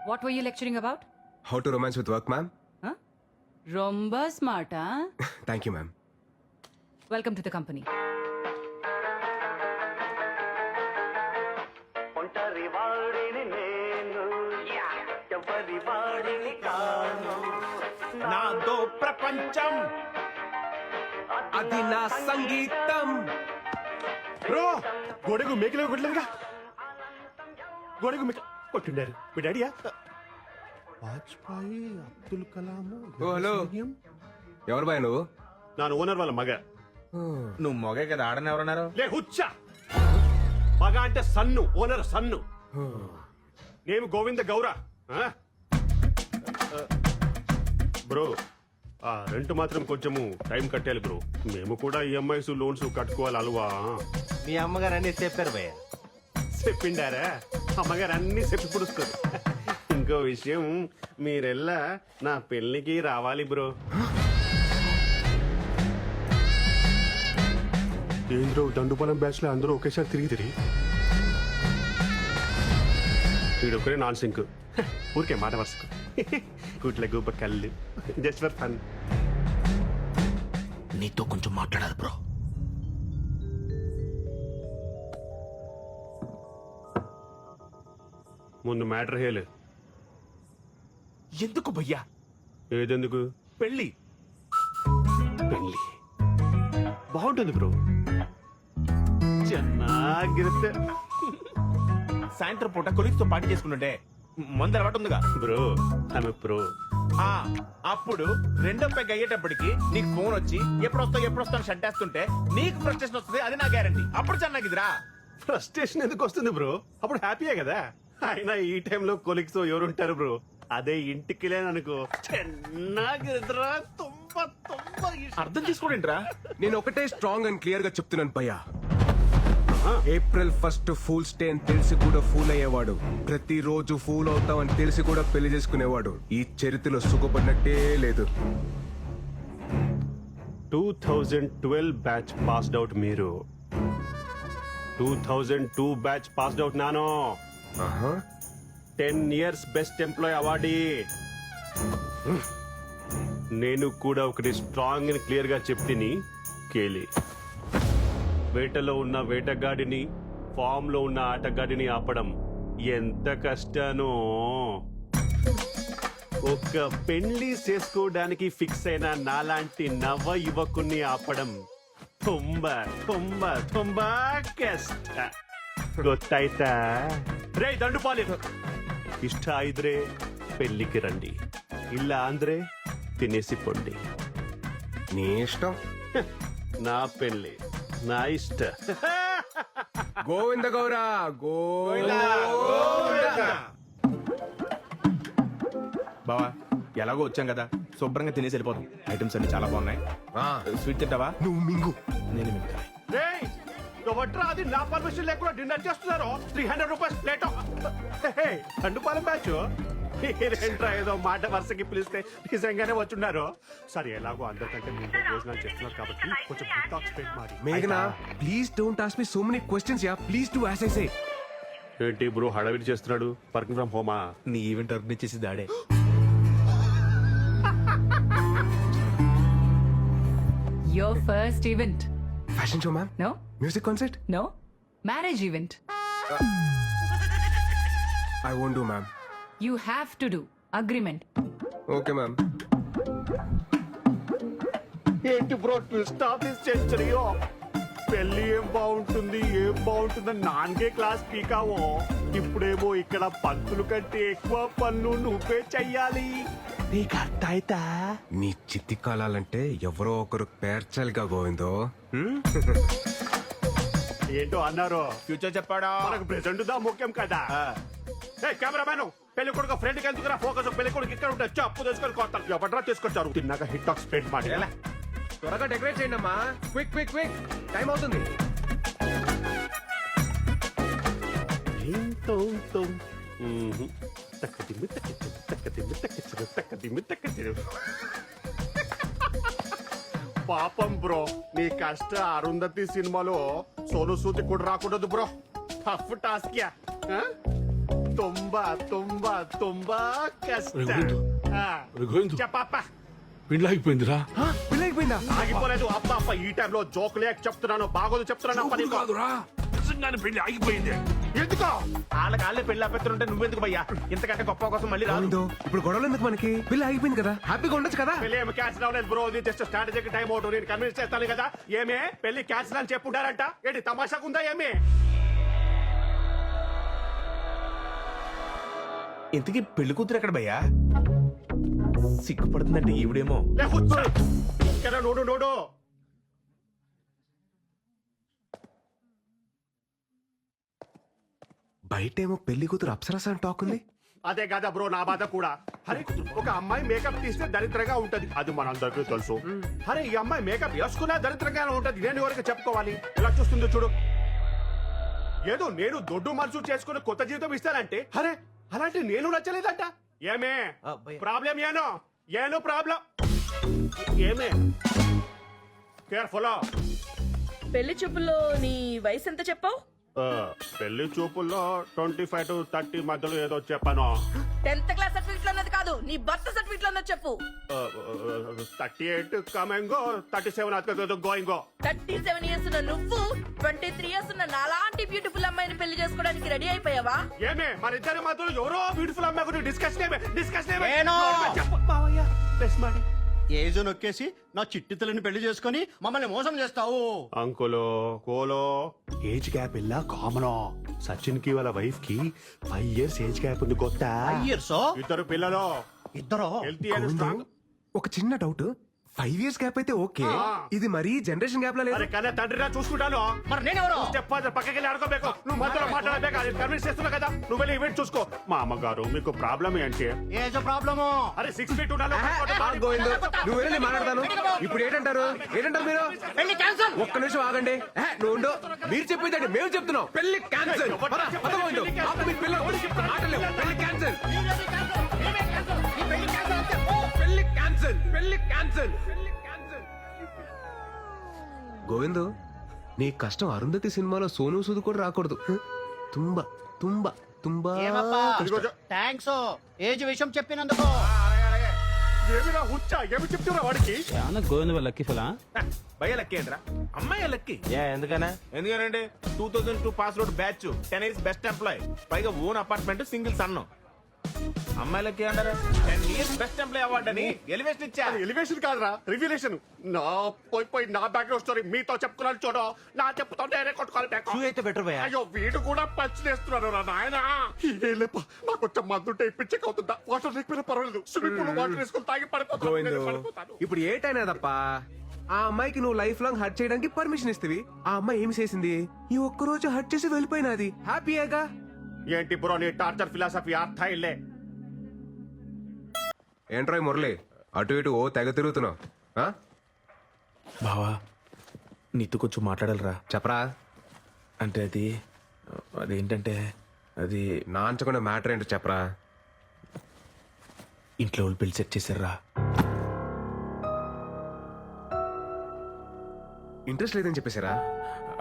What were you lecturing about? How to romance with work, ma'am? Huh? Romba smart, huh? Thank you, ma'am. Welcome to the company. నాతో ప్రపంచం అది నా సంగీతం. Bro గోడకు మేకలు కొట్టలేదుగా గోడకు మేక కొట్టిండారు మీ డాడీయా వాజ్పాయి అబ్దుల్ కలాం ఓ హలో ఎవరు బాయ్ నువ్వు? నాను ఓనర్ వాళ్ళ మగ నువ్వు మొగే కదా ఆడని ఎవరన్నారు? లే హుచ్చా మగ అంటే సన్ను ఓనర్ సన్ను నేను గోవింద గౌర బ్రో ఆ రెంట్ మాత్రం కొంచెము టైం కట్టాలి బ్రో మేము కూడా ఈఎంఐస్ లోన్స్ కట్టుకోవాలి అలవా మీ అమ్మగారు అన్ని చెప్పారు భయ్య. చెప్పిండారా అమ్మగారు అన్ని చెప్పి పుడుస్తారు ఇంకో విషయం మీరెల్లా నా పెళ్లికి రావాలి బ్రో ఏంద్రో దండుపాలెం బ్యాచ్ లో అందరూ ఒకేసారి తిరిగి వీడొకరే నాన్ సింక్ ఊరికే మాట వరుసకు కూట్ల గూప కళ్ళు జస్ట్ ఫర్ ఫన్ నీతో కొంచెం మాట్లాడాలి బ్రో. ముందు మ్యాటర్ హేలు ఎందుకు భయ్యా? ఏదెందుకు పెళ్ళి పెళ్లి బాగుంటుంది బ్రో ಚೆನ್ನಾಗಿರುತ್ತೆ సాయంత్రం పూట కొలీగ్స్ తో పార్టీ చేసుకుంటుంటే మందు అలవాటు ఉందిగా బ్రో ఆమె ప్రో ఆ, అప్పుడు రెండో పెగ్ అయ్యేటప్పటికి నీకు ఫోన్ వచ్చి ఎప్పుడు వస్తావు షంటేస్తుంటే నీకు ఫ్రస్ట్రేషన్ వస్తుంది, అది నా గ్యారంటీ. అప్పుడు చెన్నాగిదిరా. ఫ్రస్ట్రేషన్ ఎందుకు వస్తుంది బ్రో అప్పుడు హ్యాపీయే కదా అయినా ఈ టైంలో కొలిక్స్ ఎవరు ఉంటారు బ్రో అదే ఇంటికి లేననుకో ಚೆನ್ನಾಗಿದ್ರಾ ತುಂಬಾ ತುಂಬಾ అర్థం చేసుకోండిరా. నేను ఒకటే స్ట్రాంగ్ అండ్ క్లియర్ గా చెప్తున్నాను భయ్యా. ఏప్రిల్ 1 ఫూల్స్ డే అని తెలిసి కూడా ఫూల్ అయ్యేవాడు, ప్రతిరోజు ఫూల్ అవుతాం అని తెలిసి కూడా పెళ్లి చేసుకునేవాడు ఈ చరిత్రలో సుఖపడినట్టే లేదు. 2012 బ్యాచ్ పాస్డ్ అవుట్ మీరు 2002 బ్యాచ్ పాస్డ్ అవుట్ నానో ఆహా. 10 years బెస్ట్ ఎంప్లాయ్ అవార్డీ నేను కూడా ఒకటి స్ట్రాంగ్ అని క్లియర్ గా చెప్తిని కేలి వేటలో ఉన్న వేటగాడిని ఫామ్ లో ఉన్న ఆటగాడిని ఆపడం ఎంత కష్టానో ఒక పెళ్లి చేసుకోవడానికి ఫిక్స్ అయిన నాలాంటి నవ యువకుని ఆపడం ತುಂಬಾ ತುಂಬಾ ತುಂಬಾ ಕಷ್ಟ ಗೊತ್ತಾಯ್ತಾ ರೇ ದಂಡುಪಾಲಿ ಇಷ್ಟ ಇದ್ರೆ పెళ్లికి రండి ಇಲ್ಲ ಅಂದ್ರೆ తినేసి పొండి నీ ఇష్టం. నా పెళ్లి నా ఇష్ట గోవింద గౌరా గోవింద. బావా ఎలాగో వచ్చాం కదా, శుభ్రంగా తినేసి వెళ్ళిపోతాం. ఐటమ్స్ అన్ని చాలా బాగున్నాయి. స్వీట్ తింటావా? నువ్వు మింగు. నేను మీకు వట్రా అది నా పర్మిషన్ లేకుండా డిన్నర్ చేస్తున్నారు 300 రూపీస్ ప్లేట్ దండుపాలెం బ్యాచ్ ఏంట్రా ఏదో మాట వరుసకి పిలిస్తే నిజంగానే వచ్చున్నారు సరే ఎలాగో అందరికంటే ముందు భోజనాలు చెప్తున్నారు కాబట్టి కొంచెం స్పేట్ మారి మేఘనా please don't ask me so many questions yeah, please do as I say. ఏంటి బ్రో హడావిడి చేస్తున్నాడు వర్కింగ్ ఫ్రమ్ హోమా నీ ఈవెంట్ ఆర్గనైజ్ చేసి దాడే. Your first event. Fashion show ma'am, No? Music concert. No? Marriage event. I won't do ma'am. You have to do. Agreement. Okay ma'am. ఏంటి bro twist of this సెంచరీయో పెళ్లి ఏం బాగుంటుందని నాన్గే class పీకావో ఇప్పుడేమో ఇక్కడ పంతులు కంటే ఎక్కువ పనులు నువ్వే చెయ్యాలి నీకు అర్థమైతా నీ చిత్తి కాలాలంటే ఎవరో ఒకరు పేర్చాలిగా గోవిందో. ఏంటో అన్నారు ఫ్యూచర్ చెప్పాడా? మనకు ప్రెసెంట్ దా ముఖ్యం కదా కెమెరామ్యాన్ పెళ్లి కొడుకు ఫ్రెండ్ కి ఎందుకురా ఫోకస్ పెళ్లి కొడుకు ఇక్కడ ఉంటే అప్పు తీసుకొని కొత్త ఎవడరా తీసుకొచ్చారు తిన్నాక హిట్ టాక్ స్ప్రెడ్ మాట త్వరగా డెకరేట్ చేయండి అమ్మా. క్విక్ క్విక్ క్విక్, టైం అవుతుంది. పాపం బ్రో నీ కష్ట అరుంధతి సినిమాలో సోను సూది కూడా రాకూడదు బ్రో టఫ్ టాస్క్ యా ತುಂಬಾ ತುಂಬಾ ತುಂಬಾ ಕಷ್ಟ ರಘುವೇಂದ್ರ. ఆ, రఘువేంద్ర చెప్పప్ప పెండ్లి ఆగిపోయిందిరా పెళ్ళి అయిపోయిందా ఆగిపోలేదు అప్ప అప్ప ఈ టైంలో జోక్ లేక చెప్తున్నాను బాగోదు చెప్తున్నాను అప్ప నీకు. కాదురా నిజంగానే పెళ్లి ఆగిపోయింది ఎందుకో వాళ్ళ పెళ్లి అభ్యర్థులుంటే నువ్వెందుకు భయ్యా ఇంతకంటే గొప్ప కోసం మళ్ళీ రాదు గోవిందో, ఇప్పుడు గొడవలు ఎందుకు మనకి పెళ్ళి ఆగిపోయింది కదా హ్యాపీగా ఉండొచ్చు కదా పెళ్లి ఏమి క్యాన్సిల్ అవ్వలేదు బ్రో ఇది జస్ట్ స్ట్రాటజిక్ టైం అవుట్ నేను కన్విన్స్ చేస్తాను కదా ఏమే పెళ్లి క్యాన్సిల్ అని చెప్పుంటారంట ఏంటి తమాషాకుందా ఏమి ఇంతకీ పెళ్లి కూతురు ఎక్కడ భయ్యా సిగ్గుపడుతుందంటే ఈవిడేమో లే, కూర్చో. ఇక్కడ నోడు నోడు బయటేమో పెళ్లి కూతురు అప్సరస అని టాక్ ఉంది అదే కదా బ్రో నా బాధ కూడా అరే ఒక అమ్మాయి మేకప్ తీస్తే దరిద్రంగా ఉంటది అది మనందరికీ తెలుసు అరే ఈ అమ్మాయి మేకప్ వేసుకున్నా దరిద్రంగానే ఉంటది నేను ఎవరికి చెప్పుకోవాలి ఇలా చూస్తుందో చూడు ఏదో నేను దొడ్డు మనసు చేసుకుని కొత్త జీవితం ఇస్తానంటే అరే అలాంటి నేను నచ్చలేదంట ఏమే ప్రాబ్లం ఏనో ప్రాబ్లం ఏమే కేర్ఫుల్ పెళ్లి చూపుల్లో నీ వయసు ఎంత చెప్పావు పెళ్లి చూపుల్లో 25 to 30 మధ్యలో ఏదో చెప్పాను 10th క్లాస్ సర్టిఫికెట్ లో ఉన్నది కాదు నీ బర్త్ సర్టిఫికెట్ లో ఉన్నది చెప్పు 38 కమింగో 37 గోయింగో 37 ఇయర్స్ ఉన్న నువ్వు 23 ఇయర్స్ ఉన్న నాలాంటి బ్యూటిఫుల్ అమ్మాయిని పెళ్లి చేసుకోవడానికి రెడీ అయిపోయావా ఏమే మన ఇద్దరి మధ్యలో ఎవరో బ్యూటిఫుల్ అమ్మాయి గురించి డిస్కషన్ ఏనో? ప్రెస్ ಮಾಡಿ ఏజో నొక్కేసి నా చిట్టి తల్లిని పెళ్లి చేసుకొని మమ్మల్ని మోసం చేస్తావు అంకులో కోలో ఏజ్ గ్యాప్ ఇలా కామన్ సచిన్ కి వాళ్ళ వైఫ్ కి 5 years ఏజ్ గ్యాప్ ఉంది కొత్త ఇయర్స్ ఇద్దరు పిల్లలు ఇద్దరు హెల్తీ అండ్ స్ట్రాంగ్ ఒక చిన్న డౌట్ 5 years గ్యాప్ అయితే ఓకే ఇది మరీ జనరేషన్ గ్యాప్ లా లేదు అరే కన్నా తండ్రిరా చూసుకుంటాను మరి నేనెవరు స్టెప్ ఫాదర్ పక్కకి వెళ్ళి ఆడుకోಬೇಕು నువ్వు మధ్యలో మాట్లాడలేక అది కన్విన్స్ చేస్తున్నా కదా నువ్వు వెళ్ళి ఈవెంట్ చూసుకో మా అమ్మగారు మీకు ప్రాబ్లం ఏంటి ఏజో ప్రాబ్లము అరే 6 feet ఉండాలి గోవిందు నువ్వు వెళ్ళి మాట్లాడతాను ఇప్పుడు ఏంటంటారు మీరు పెళ్లి క్యాన్సల్ ఒక్క నిమిషం ఆగండి నువ్వు ఉండు. మీరు చెప్పిందండి మేము చెప్తున్నాం పెళ్లి క్యాన్సిల్ పెళ్లి క్యాన్సిల్ పెళ్లి క్యాన్సిల్ గోవిందు నీ కష్టం అరుంధతి సినిమాలో సోను సూద్ కూడా రాకూడదు తుంబా తుంబా తుంబా థ్యాంక్స్ ఏజ్ విషయం చెప్పినందుకు ఏమిరా హుచ్చా ఏమి చెప్తున్నా వాడికి గోవింద వాళ్ళ లక్కీ ఫలా భయ్య లక్కీ ఏంట్రా అమ్మాయి లక్కీ ఎందుకనా ఎందుకంటే 2002 pass out batch 10 years best employee పైగా ఓన్ అపార్ట్మెంట్ సింగిల్ సన్ను అమ్మాయిలకి అంటారు 10 years బెస్ట్ ఎంప్లాయ్ అవార్డు అని ఎలివేషన్ ఇచ్చా ఎలివేషన్ కాదురా రివ్యులేషన్ నా పోయి నా బ్యాక్గ్రౌండ్ స్టోరీ మీతో చెప్పుకున్నాను చూడు నా చెప్పుతో నేనే కొట్టుకోవాలి back. అయితే బెటర్ భయ్యా అయ్యో వీడు కూడా పచ్చిలేస్తున్నాడు రా నాయన నాకు కొంచెం మందుంటే పిచ్చిక్ అవుతుందా వాటర్ లేకపోయినా పర్వాలేదు స్విమ్మింగ్ పూల్ వాటర్ వేసుకుని తాగి గోవిందు పడిపోతాను ఇప్పుడు ఏ టైం తప్ప ఆ అమ్మాయికి నువ్వు లైఫ్ లాంగ్ హర్ట్ చేయడానికి పర్మిషన్ ఇస్తవి ఆ అమ్మాయి ఏమి చేసింది ఈ ఒక్క రోజు హర్ట్ చేసి వెళ్ళిపోయినది హ్యాపీయేగా ఏంటి బ్రో నీ టార్చర్ ఫిలాసఫీ అర్థ ఇల్లే ఏంట్రాయ్ మురళి అటు ఇటు ఓ తెగ తిరుగుతున్నావు బావా నీతో కొంచెం మాట్లాడాలరా చెప్పరా అంటే అదేంటంటే అది నాంచకుండా మ్యాటర్ ఏంటో చెప్పరా ఇంట్లో వాళ్ళు పెళ్లి సెట్ చేశారా ఇంట్రెస్ట్ లేదని చెప్పేశారా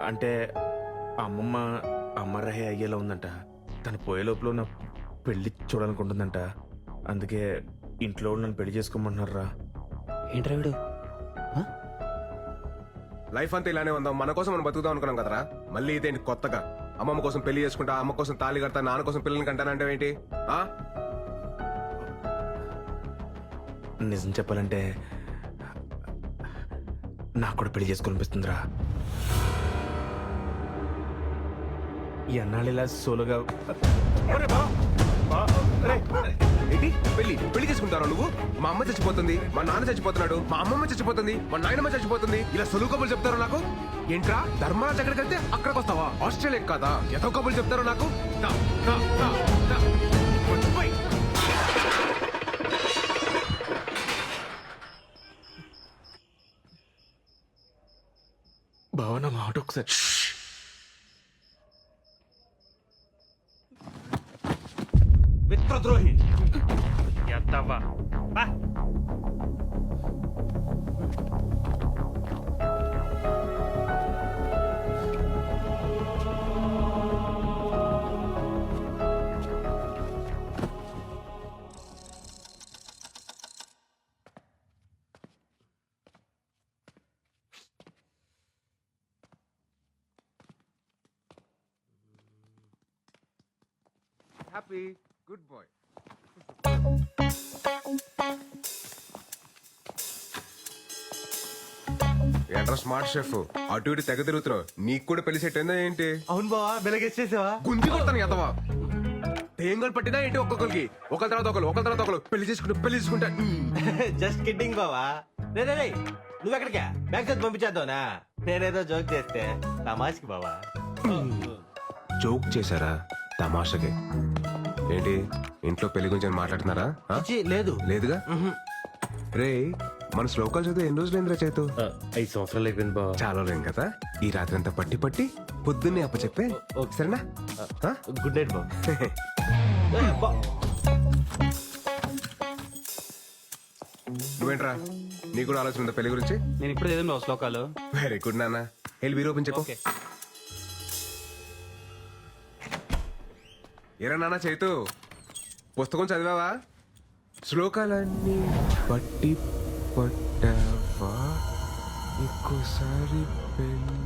అంటే అమ్మమ్మ అమ్మరహే అయ్యేలా ఉందంట తను పోయే లోపల నా పెళ్లి చూడాలనుకుంటుందంట అందుకే ఇంట్లో వాళ్ళు నన్ను పెళ్లి చేసుకోమంటున్నారా ఏంట్రా వీడు లైఫ్ అంతా ఇలానే ఉందాం మన కోసం మనం బతుకుదాం అనుకున్నాం కదరా మళ్ళీ ఇదేంటి కొత్తగా అమ్మమ్మ కోసం పెళ్లి చేసుకుంటా అమ్మ కోసం తాళి కడతా నాన్న కోసం పిల్లల్ని కంటానంటే ఏంటి నిజం చెప్పాలంటే నాకు కూడా పెళ్లి చేసుకోవాలనిపిస్తుందిరా ఈ అన్నాళ్ళు ఇలా సోలోగా ఏంటి పెళ్లి చేసుకుంటారా నువ్వు మా అమ్మ చచ్చిపోతుంది మా నాన్న చచ్చిపోతున్నాడు మా అమ్మమ్మ చచ్చిపోతుంది మా నాయనమ్మ చచ్చిపోతుంది ఇలా సొలువు కబులు చెప్తారు నాకు ఏంట్రా ధర్మరాజ్ ఎక్కడికి వెళ్తే అక్కడికి వస్తావా ఆస్ట్రేలియా కాదా ఎంతో కబులు చెప్తారు నాకు భావన మాట ఒకసారి మిత్రద్రోహి ఎత్తవ్వా హ్యాపీ గుడ్ బాయ్. ఏంట్రా స్మార్ట్ షెఫ్ అటు ఇటు తెగ తిరుగుతున్నావు. నీకు కూడా పెళ్లి సెట్ అయిందా ఏంటి? అవును బావా వెలగేసేసావా? గుంజి కొడతాను ఎదవా. తేంగలు పట్టినా ఏంటి ఒక్కొక్కరికి ఒకరి తర్వాత ఒకరు పెళ్లి చేసుకుంటా. జస్ట్ కిడ్డింగ్ బావా. రే రే రే నువ్వు ఎక్కడికా? బ్యాంక్ చదివి పంపించేద్దావునా? నేనేదో జోక్ చేస్తే తమాష్కి బావా. జోక్ చేశారా తమాషకి? ఏంటి ఇంట్లో పెళ్లి గురించి ఏమైనా మాట్లాడుతున్నారా? ఆ? ఛీ, లేదు. లేదుగా. రే మన శ్లోకాలు చదివి ఎన్ని రోజులు ఏంద్రా చేతు? 5 సంవత్సరాలు అయిపోయింది బావా. చాలా రోజులు కదా. ఈ రాత్రి అంతా పట్టి పొద్దున్నే అప్ప చెప్పే సరేనా? ఆ? గుడ్ నైట్ బావా. నువ్వేంట్రా నీకు కూడా ఆలోచన ఉందా పెళ్లి గురించి? నేను ఇప్పుడు ఏదో బావ శ్లోకాలు. వెరీ గుడ్ నాన్న. వెళ్ళి వీరు ఓపెన్ చెప్పు. ఓకే. ఏరా నాన్న చైతు పుస్తకం చదివావా? శ్లోకాలన్నీ పట్టి పట్టావా? ఇంకోసారి పెళ్ళి